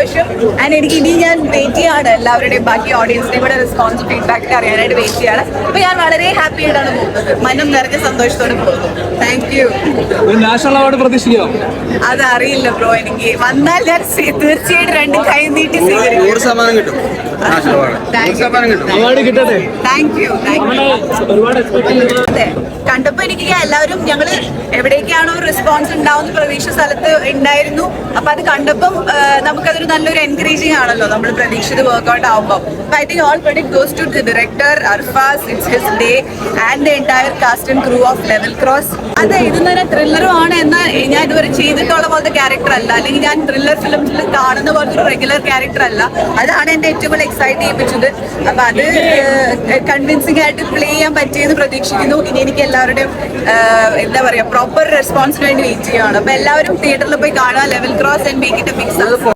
സന്തോഷം. ആൻഡ് എനിക്ക് ഇനി ഞാൻ വെയിറ്റ് ചെയ്യാണ് എല്ലാവരുടെയും ബാക്കി ഓഡിയൻസിന്റെ കൂടെ റെസ്പോൺസ് ഫീഡ്ബാക്ക് അറിയാനായിട്ട് വെയിറ്റ് ചെയ്യാണ്. അപ്പൊ ഞാൻ വളരെ ഹാപ്പി ആയിട്ടാണ് പോകുന്നത്, മനം നിറഞ്ഞ സന്തോഷത്തോടെ പോകുന്നു. Thank you. നാഷണൽ അവാർഡ് പ്രതീക്ഷിക്കാം? അതറിയില്ല ബ്രോ, എനിക്ക് വന്നാൽ ഞാൻ തീർച്ചയായിട്ടും 2 കൈ നീട്ടി സ്വീകരിക്കും. 100% കിട്ടും. അവാർഡ് കിട്ടട്ടെ. Thank you. കണ്ടപ്പോ എനിക്ക് എല്ലാവരും ഞങ്ങള് എവിടേക്കാണോ റെസ്പോൺസ് ഉണ്ടാവുന്ന പ്രതീക്ഷ സ്ഥലത്ത് ഉണ്ടായിരുന്നു. അപ്പൊ അത് കണ്ടപ്പം നമുക്കതൊരു നല്ലൊരു എൻകറേജിങ് ആണല്ലോ, നമ്മൾ പ്രതീക്ഷിത് വർക്ക്ഔട്ട് ആവുമ്പോൾ. I think all credit goes to the director Arfaz, it's his day, and the entire cast and crew of level cross. അതെ, ഇത് തന്നെ ത്രില്ലറും ആണ്. എന്നാൽ ഞാൻ ഇതുവരെ ചെയ്തിട്ടുള്ള പോലത്തെ ക്യാരക്ടർ അല്ല, അല്ലെങ്കിൽ ഞാൻ ത്രില്ലർ ഫിലിംസിൽ കാണുന്ന പോലത്തെ ഒരു റെഗുലർ ക്യാരക്ടർ അല്ല. അതാണ് എന്റെ ഏറ്റവും കൂടുതൽ എക്സൈറ്റ് ചെയ്യിപ്പിച്ചത്. അപ്പൊ അത് കൺവിൻസിംഗ് ആയിട്ട് പ്ലേ ചെയ്യാൻ പറ്റിയെന്ന് പ്രതീക്ഷിക്കുന്നു. ഇനി എനിക്ക് എല്ലാവരുടെയും എന്താ പറയാ പ്രോപ്പർ റെസ്പോൺസിന് വേണ്ടി വെയിറ്റ് ചെയ്യുകയാണ്. അപ്പൊ എല്ലാവരും തിയേറ്ററിൽ പോയി കാണുക level cross and make it a big success.